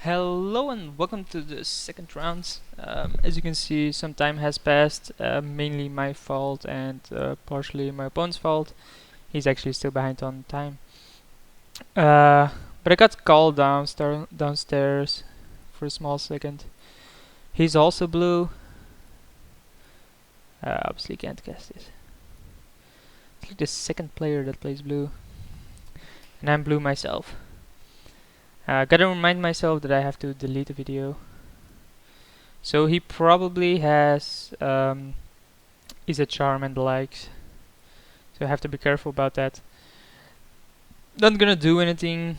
Hello and welcome to the second round. As you can see, some time has passed, mainly my fault and partially my opponent's fault. He's actually still behind on time. But I got called downstairs for a small second. He's also blue. Obviously can't cast it. It's like the second player that plays blue. And I'm blue myself. Gotta remind myself that I have to delete the video. So he probably has is a charm and the likes. So I have to be careful about that. Not gonna do anything.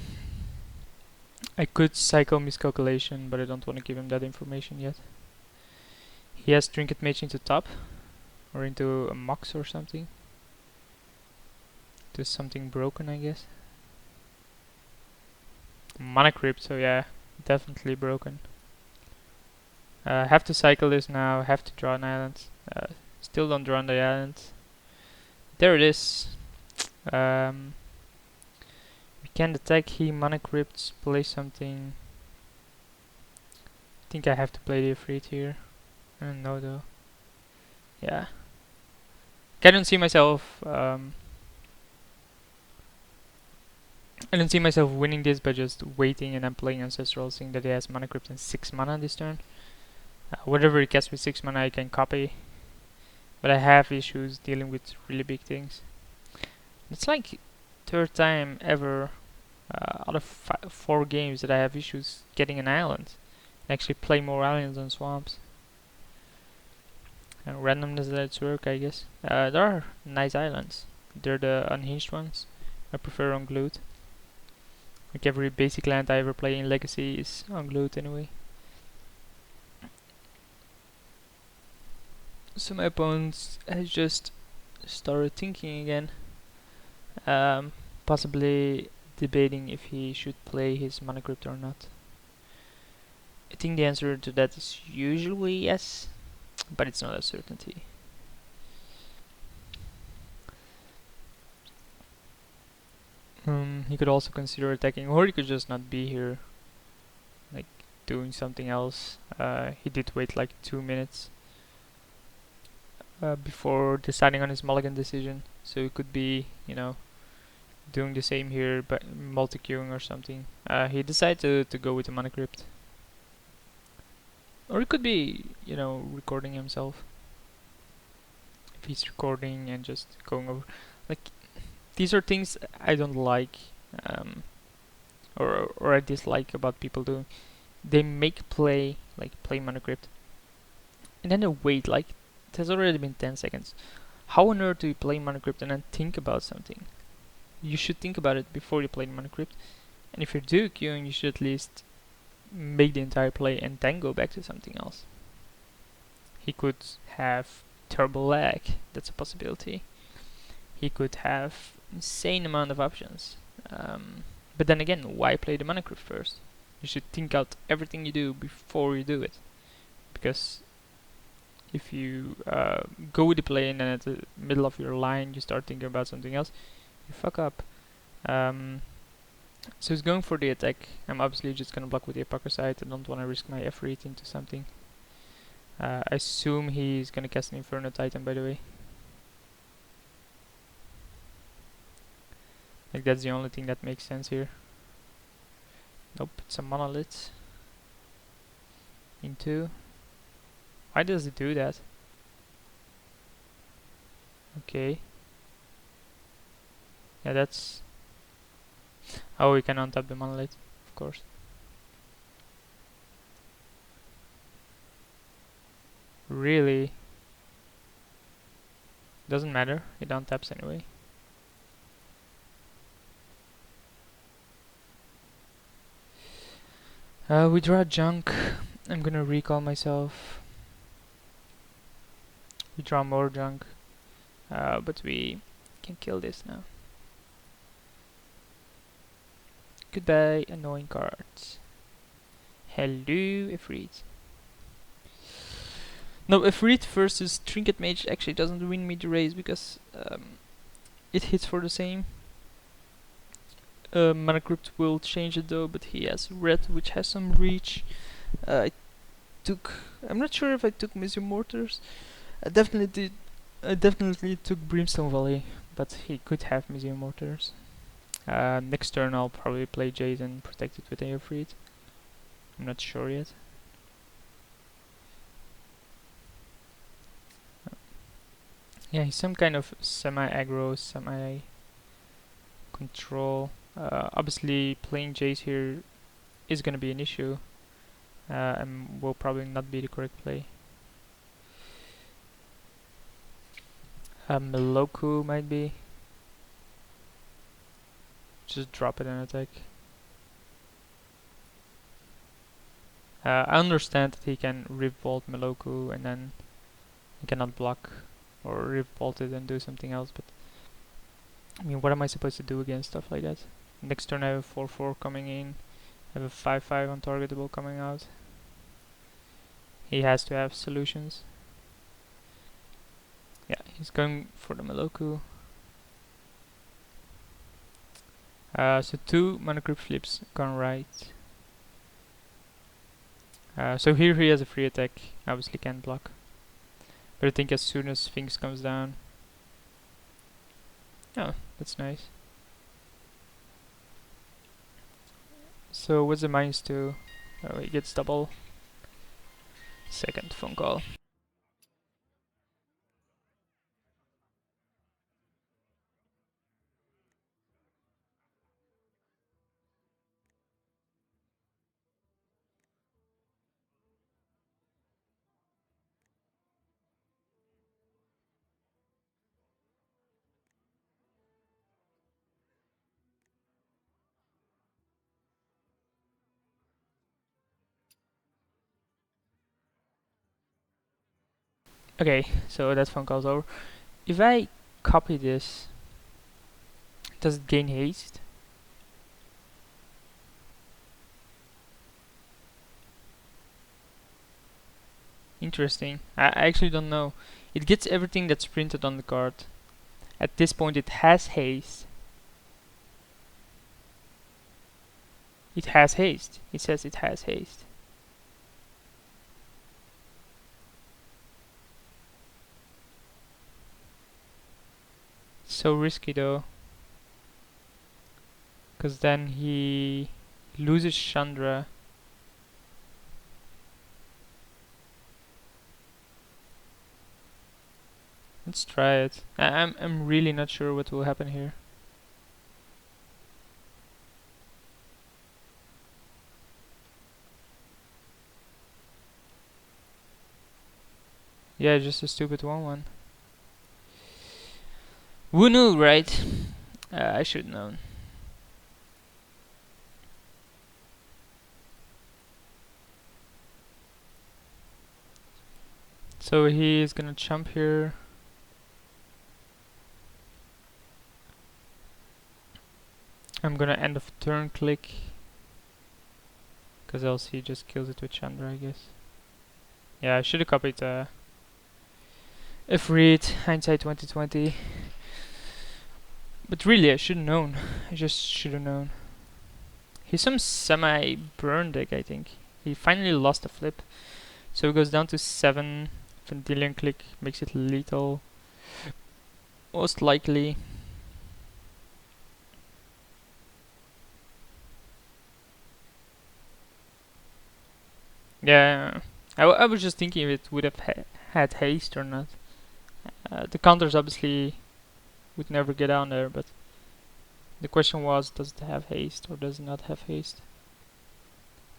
I could cycle miscalculation, but I don't want to give him that information yet. He has Trinket Mage into top, or into a Mox or something. To something broken, I guess. Mana Crypt, so yeah, definitely broken. Have to cycle this now, have to draw an island. Still don't draw on the island. There it is. We can't attack, he Mana Crypts, play something. I think I have to play the Ifrit here. I don't know though. Yeah. I don't see myself I don't see myself winning this by just waiting and then playing Ancestral, seeing that he has Mana Crypt and 6 mana this turn. Whatever he casts with 6 mana I can copy. But I have issues dealing with really big things. It's like third time ever out of 4 games that I have issues getting an island. And actually play more islands than swamps. And randomness lets work, I guess. There are nice islands. They're the unhinged ones. I prefer unglued. Like every basic land I ever play in Legacy is unglued anyway. So my opponent has just started thinking again. Possibly debating if he should play his Mana Crypt or not. I think the answer to that is usually yes, but it's not a certainty. He could also consider attacking, or he could just not be here, like doing something else. He did wait like 2 minutes before deciding on his mulligan decision, so he could be, you know, doing the same here, but multi-queuing or something. He decided to go with the Mana Crypt. Or it could be, you know, recording himself. If he's recording and just going over, like, these are things I don't like, or I dislike about people doing. They make play Mana Crypt, and then they wait. Like, it has already been 10 seconds. How on earth do you play Mana Crypt and then think about something? You should think about it before you play Mana Crypt. And if you're dual queuing, you should at least make the entire play and then go back to something else. He could have turbo lag, that's a possibility. He could have insane amount of options. But then again, why play the Mana Crypt first? You should think out everything you do before you do it. Because if you go with the play and then at the middle of your line you start thinking about something else, you fuck up. So he's going for the attack. I'm obviously just gonna block with the Apocryphite. I don't want to risk my Ifrit into something. I assume he's gonna cast an Inferno Titan, by the way. Like, that's the only thing that makes sense here. Nope, it's a Monolith. Into. Why does it do that? Okay. Yeah, that's... Oh, we can untap the Monolith, of course. Really? Doesn't matter, it untaps anyway. We draw junk. I'm gonna recall myself. We draw more junk. But we can kill this now. Goodbye, annoying cards. Hello, Ifrit. No, Ifrit versus Trinket Mage actually doesn't win me the race because it hits for the same. Mana Crypt will change it though, but he has red, which has some reach. I took. I'm not sure if I took Museum Mortars. I definitely did. I definitely took Brimstone Valley, but he could have Museum Mortars. Next turn I'll probably play Jade and protect it with Airfreed. I'm not sure yet. Yeah, he's some kind of semi-aggro, semi-control. Obviously, playing Jace here is gonna be an issue, and will probably not be the correct play. Meloku might be. Just drop it and attack. I understand that he can revolt Meloku and then he cannot block or revolt it and do something else, but I mean, what am I supposed to do against stuff like that? Next turn I have a 4-4 coming in, I have a 5-5 untargetable coming out. He has to have solutions. Yeah, he's going for the Meloku. So 2 Mana Crypt flips gone right. So here he has a free attack, obviously can't block. But I think as soon as Sphinx comes down... Oh, that's nice. So what's the -2? Oh, he gets double. Second phone call. Okay, so that phone call's over. If I copy this, does it gain haste? Interesting. I actually don't know. It gets everything that's printed on the card. At this point it has haste. It has haste. It says it has haste. So risky though. Because then he loses Chandra. Let's try it. I'm really not sure what will happen here. Yeah, just a stupid 1-1. Who knew, right? I should have known. So he is gonna jump here. I'm gonna end of turn click. Because else he just kills it with Chandra, I guess. Yeah, I should have copied if read, hindsight 2020. But really, I should have known. I just should have known. He's some semi-burn deck, I think. He finally lost a flip. So he goes down to 7. Vendilion click makes it lethal. Most likely. Yeah, I was just thinking if it would have had haste or not. The counters obviously would never get down there, but the question was, does it have haste or does it not have haste?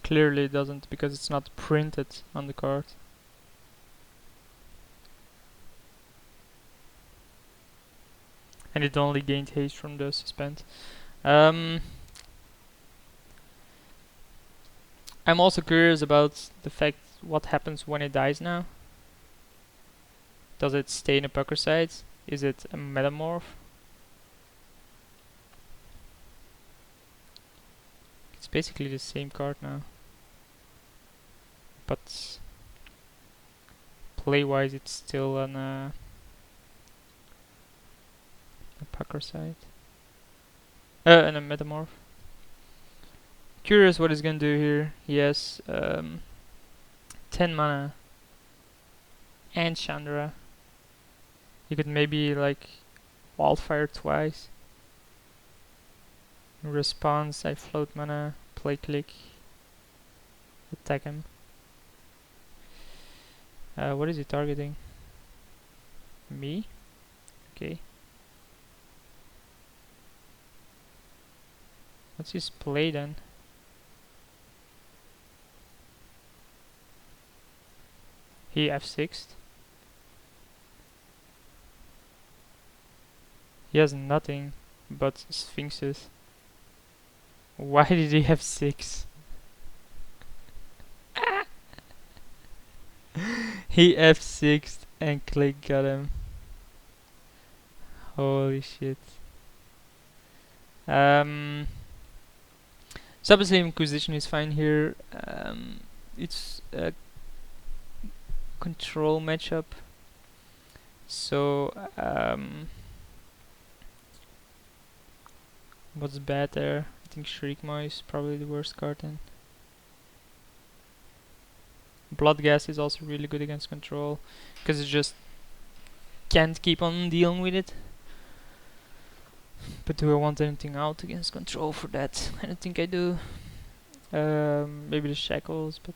Clearly it doesn't, because it's not printed on the card. And it only gained haste from the suspend. I'm also curious about the fact what happens when it dies now. Does it stay in a pucker side? Is it a metamorph? It's basically the same card now. But play-wise it's still on a pucker side. And a Metamorph. Curious what he's gonna do here. He has 10 mana and Chandra. You could maybe like Wildfire twice. In response, I float mana, play click, attack him. What is he targeting? Me? Okay. What's his play then? He F6'd. He has nothing but Sphinxes. Why did he have 6? He F6'd and click got him. Holy shit. So obviously Inquisition is fine here. It's a control matchup. So what's bad there? I think Shriekmaw is probably the worst card then. Bloodgas is also really good against control, because it just can't keep on dealing with it. But do I want anything out against control for that? I don't think I do. Maybe the Shackles, but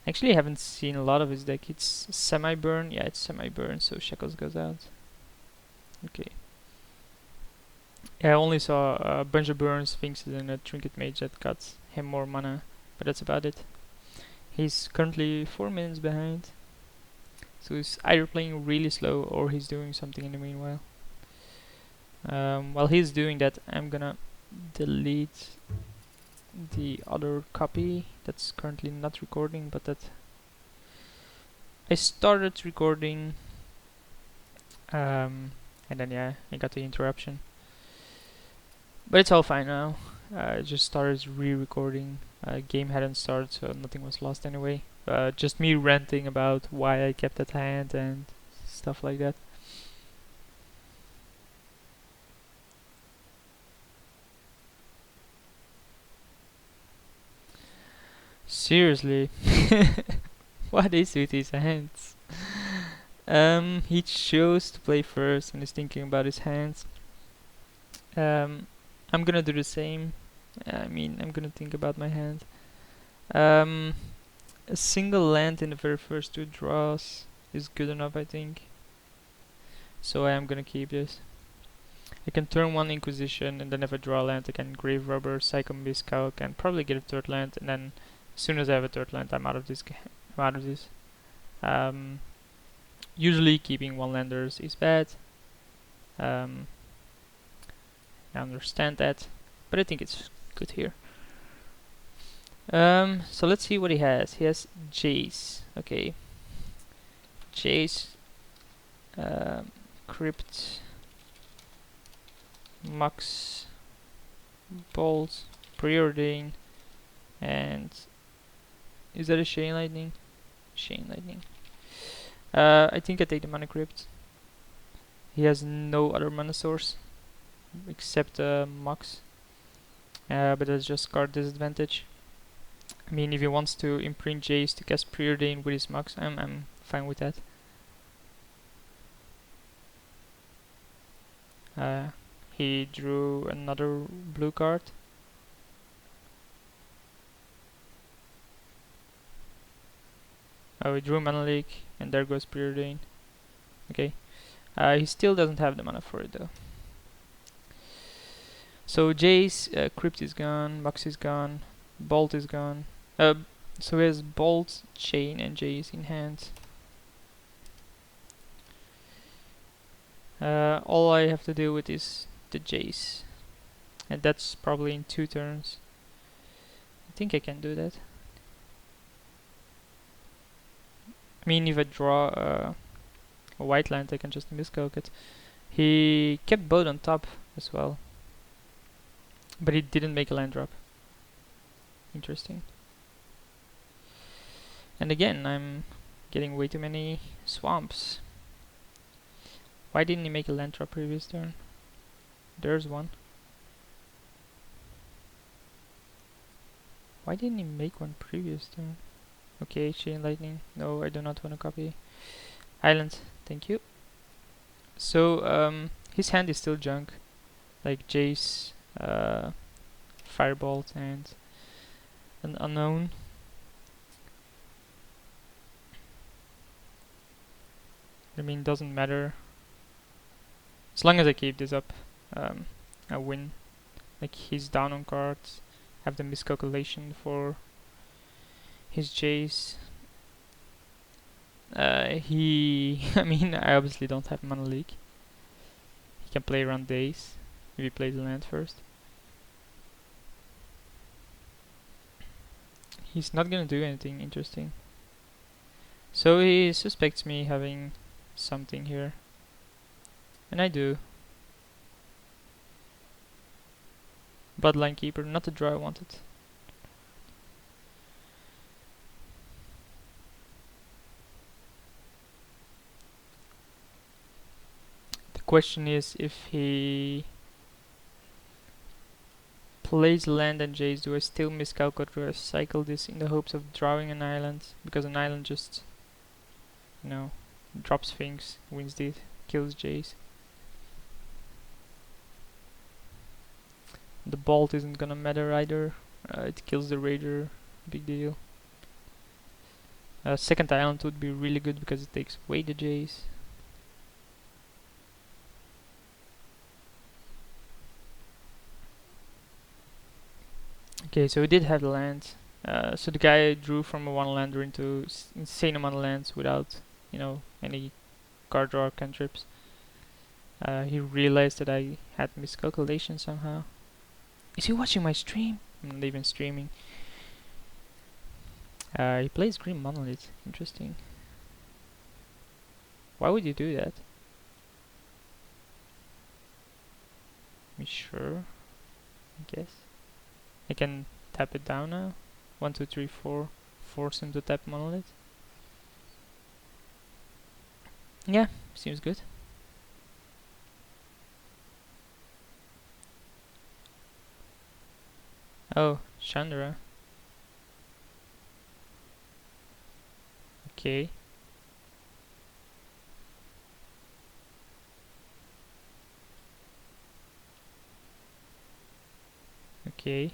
actually I haven't seen a lot of his deck. It's semi-burn, yeah, it's semi-burn, so Shackles goes out. Okay. Yeah, I only saw a bunch of burns, Sphinxes, and a Trinket Mage that got him more mana, but that's about it. He's currently 4 minutes behind, so he's either playing really slow or he's doing something in the meanwhile. While he's doing that, I'm gonna delete the other copy that's currently not recording, but that I started recording, and then yeah, I got the interruption. But it's all fine now. I just started re-recording. Game hadn't started, so nothing was lost anyway. Just me ranting about why I kept that hand and stuff like that. Seriously, what is with his hands? He chose to play first and is thinking about his hands. I'm gonna do the same. I mean, I'm gonna think about my hand. A single land in the very first 2 draws is good enough, I think. So I am gonna keep this. I can turn 1 Inquisition, and then if I draw a land, I can Grave Robber, Psycho Miscalc, and probably get a 3rd land, and then as soon as I have a 3rd land, I'm out of this. Usually keeping 1-landers is bad. I understand that, but I think it's good here. So let's see what he has. He has Jace. Okay. Jace, Crypt, Mux, Bolt, Preordain, and is that a Chain Lightning? Chain Lightning. I think I take the Mana Crypt. He has no other mana source except Mux, but that's just card disadvantage. I mean, if he wants to imprint Jace to cast Preordain with his Mux, I'm fine with that. He drew another blue card. Oh, he drew Mana Leak, and there goes Preordain. Okay. He still doesn't have the mana for it though. So Jace, Crypt is gone, Mux is gone, Bolt is gone. So he has Bolt, Chain, and Jace in hand. All I have to deal with is the Jace, and that's probably in 2 turns. I think I can do that. I mean, if I draw a white land, I can just miscalc it. He kept both on top as well, but he didn't make a land drop. Interesting. And again, I'm getting way too many swamps. Why didn't he make a land drop previous turn? There's one. Why didn't he make one previous turn? Okay, Chain Lightning. No, I do not want to copy. Island, thank you. So, his hand is still junk. Like Jace, Firebolt, and an unknown. I mean, doesn't matter. As long as I keep this up, I win. Like, he's down on cards. Have the miscalculation for his Jace. I mean, I obviously don't have Mana Leak. He can play around days if he plays the land first. He's not gonna do anything interesting. So he suspects me having something here. And I do. Bloodline Keeper, not the draw I wanted. The question is, if he plays land and Jace, do I still miscalculate, or I cycle this in the hopes of drawing an island? Because an island just, you know, drops things, wins this, kills Jace. The bolt isn't gonna matter either. It kills the Raider, big deal. Second island would be really good because it takes away the Jace. Okay, so we did have the land. So the guy drew from a one lander into insane amount of lands without, you know, any card draw or cantrips. He realized that I had miscalculation somehow. Is he watching my stream? I'm not even streaming. He plays Green Monolith. Interesting. Why would you do that? Me sure. I guess. I can tap it down now. 1, 2, 3, 4. Force him to tap Monolith. Yeah, seems good. Oh, Chandra. Okay. Okay.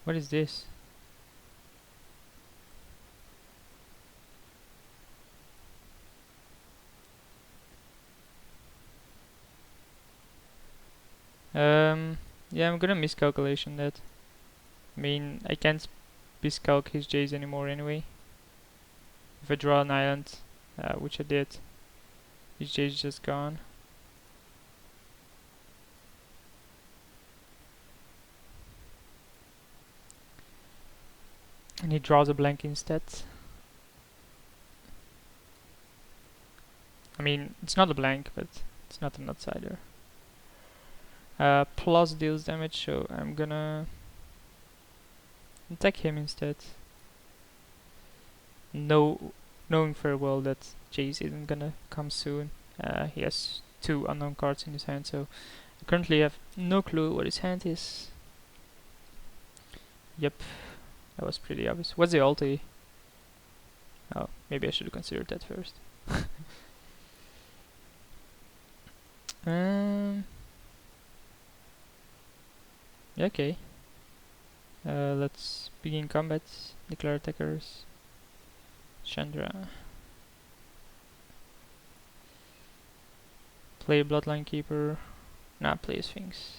What is this? Yeah, I'm gonna miscalculation that. I mean, I can't miscalc his Jays anymore anyway. If I draw an island, which I did, his Jay's just gone. And he draws a blank instead. I mean, it's not a blank, but it's not an outsider. Plus deals damage, so I'm gonna attack him instead. Knowing very well that Jace isn't gonna come soon. He has 2 unknown cards in his hand, so I currently have no clue what his hand is. Yep, that was pretty obvious. What's the ulti? Oh, maybe I should have considered that first. Yeah, okay. Let's begin combat. Declare attackers. Chandra. Play Bloodline Keeper. Nah, play Sphinx.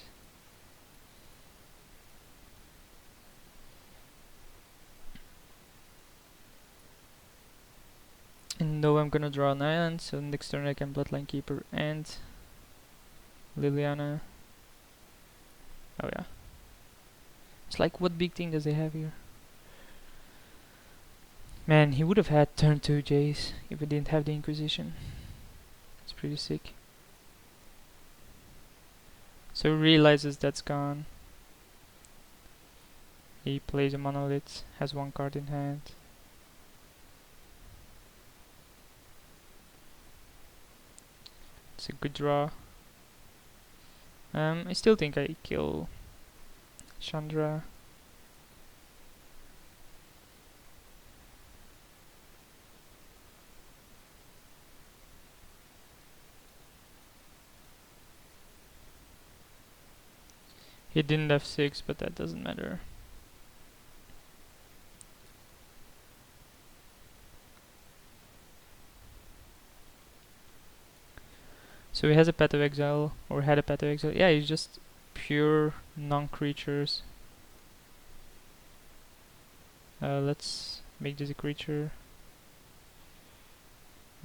And no, I'm gonna draw an island, so next turn I can Bloodline Keeper and Liliana. Oh yeah. It's like, what big thing does he have here? Man, he would have had turn 2 Jace if he didn't have the Inquisition. It's pretty sick. So he realizes that's gone. He plays a Monolith, has 1 card in hand. It's a good draw. I still think I kill Chandra. He didn't have 6, but that doesn't matter. So he has a Path of Exile, or had a Path of Exile. Yeah, he's just pure non-creatures. Let's make this a creature.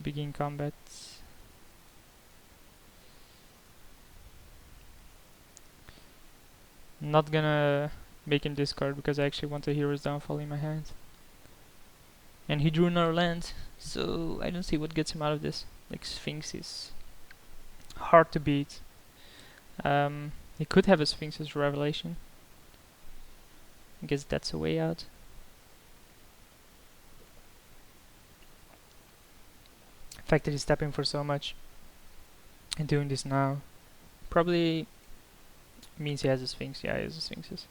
Begin combat. Not gonna make him discard because I actually want a Hero's Downfall in my hand. And he drew another land, so I don't see what gets him out of this. Like Sphinx is hard to beat. He could have a Sphinx's Revelation. I guess that's a way out. The fact that he's tapping for so much and doing this now probably means he has a Sphinx. Yeah, he has a Sphinxes.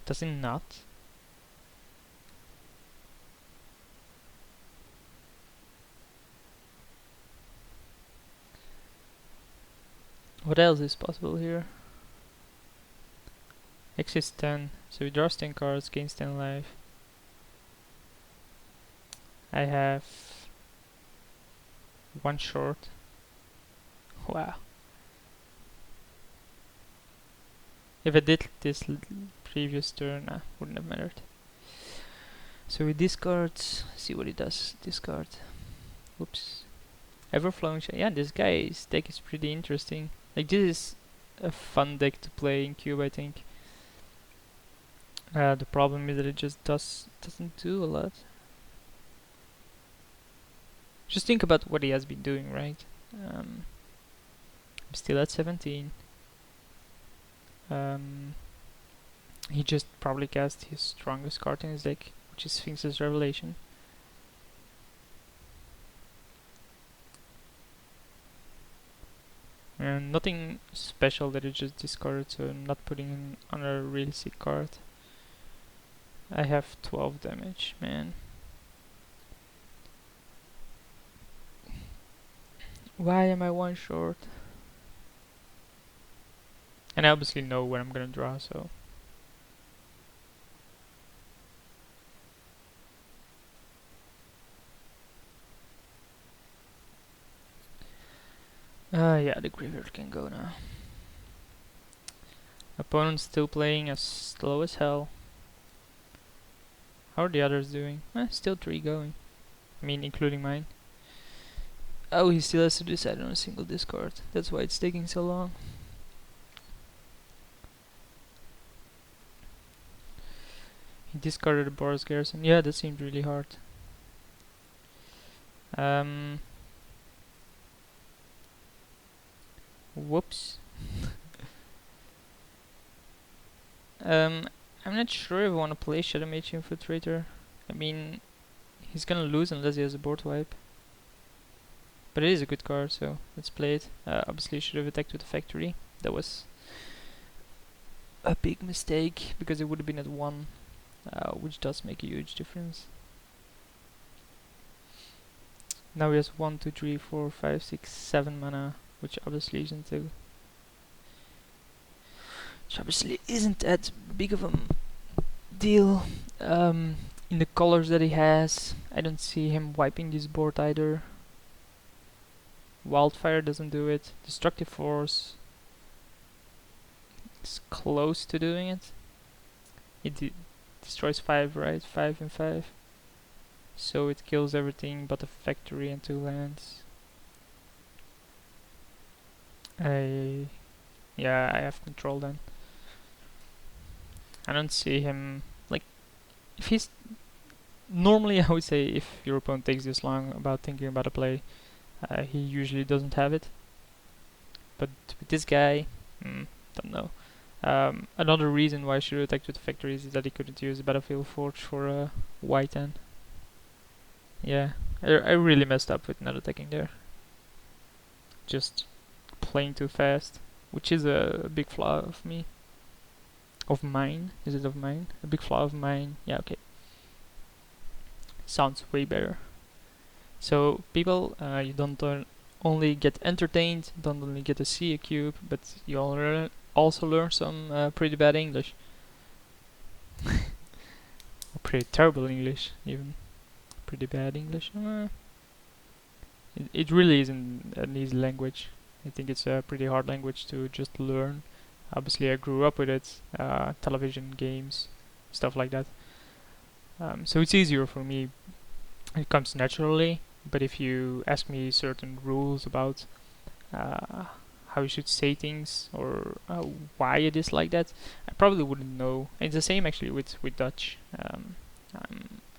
Does he not? What else is possible here? X is 10, so he draws 10 cards, gains 10 life. I have 1 short. Wow. If I did this previous turn, wouldn't have mattered. So he discards, see what he does, discard. Whoops. Everflowing Shine. Yeah, this guy's deck is pretty interesting. Like, this is a fun deck to play in Cube, I think. The problem is that it just doesn't do a lot. Just think about what he has been doing, right? I'm still at 17. He just probably cast his strongest card in his deck, which is Sphinx's Revelation. And nothing special that it just discarded, so I'm not putting him on a really sick card. I have 12 damage, man. Why am I 1 short? And I obviously know what I'm gonna draw, so... yeah, the graveyard can go now. Opponent's still playing as slow as hell. How are the others doing? Still 3 going. I mean, including mine. Oh, he still has to decide on a single discard. That's why it's taking so long. He discarded the Boros Garrison. Yeah, that seemed really hard. Whoops. I'm not sure if I want to play Shadow Mage Infiltrator. I mean, he's gonna lose unless he has a board wipe. But it is a good card, so let's play it. Obviously, should have attacked with the factory. That was a big mistake because it would have been at 1, which does make a huge difference. Now he has 1, 2, 3, 4, 5, 6, 7 mana, which obviously isn't that big of a deal. In the colors that he has, I don't see him wiping this board either. Wildfire doesn't do it. Destructive Force is close to doing it. It destroys 5, right? 5 and 5. So it kills everything but the factory and 2 lands. I have control then. I don't see him, like, if he's... Normally I would say if your opponent takes this long about thinking about a play, he usually doesn't have it. But with this guy, don't know. Another reason why I should attack with the factories is that he couldn't use a Battlefield Forge for a white end. Yeah, I really messed up with not attacking there. just playing too fast, which is a big flaw of me. Of mine? Is it of mine? A big flaw of mine? Yeah, okay. Sounds way better. So people, you don't only get entertained, don't only get to see a cube, but you also learn some pretty bad English. Or pretty terrible English, even. Pretty bad English. It really isn't an easy language. I think it's a pretty hard language to just learn. Obviously, I grew up with it, television, games, stuff like that. So it's easier for me. It comes naturally. But if you ask me certain rules about how you should say things or why it is like that, I probably wouldn't know. It's the same actually with Dutch. I'm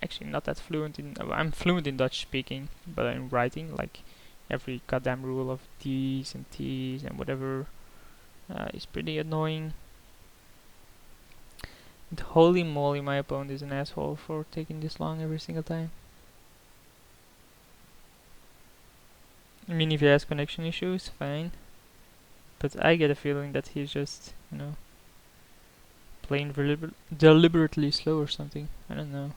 actually not that fluent in. I'm fluent in Dutch speaking, but in writing, like every goddamn rule of D's and T's and whatever is pretty annoying. And holy moly, my opponent is an asshole for taking this long every single time. I mean, if he has connection issues, fine. But I get a feeling that he's just, playing deliberately slow or something. I don't know.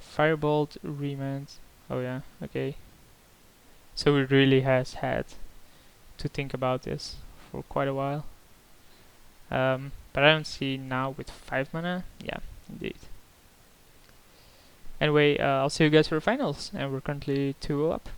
Firebolt, remand. Oh yeah, okay. So he really has had to think about this for quite a while. But I don't see now with 5 mana. Yeah, indeed. Anyway, I'll see you guys for the finals, and we're currently 2-0 up.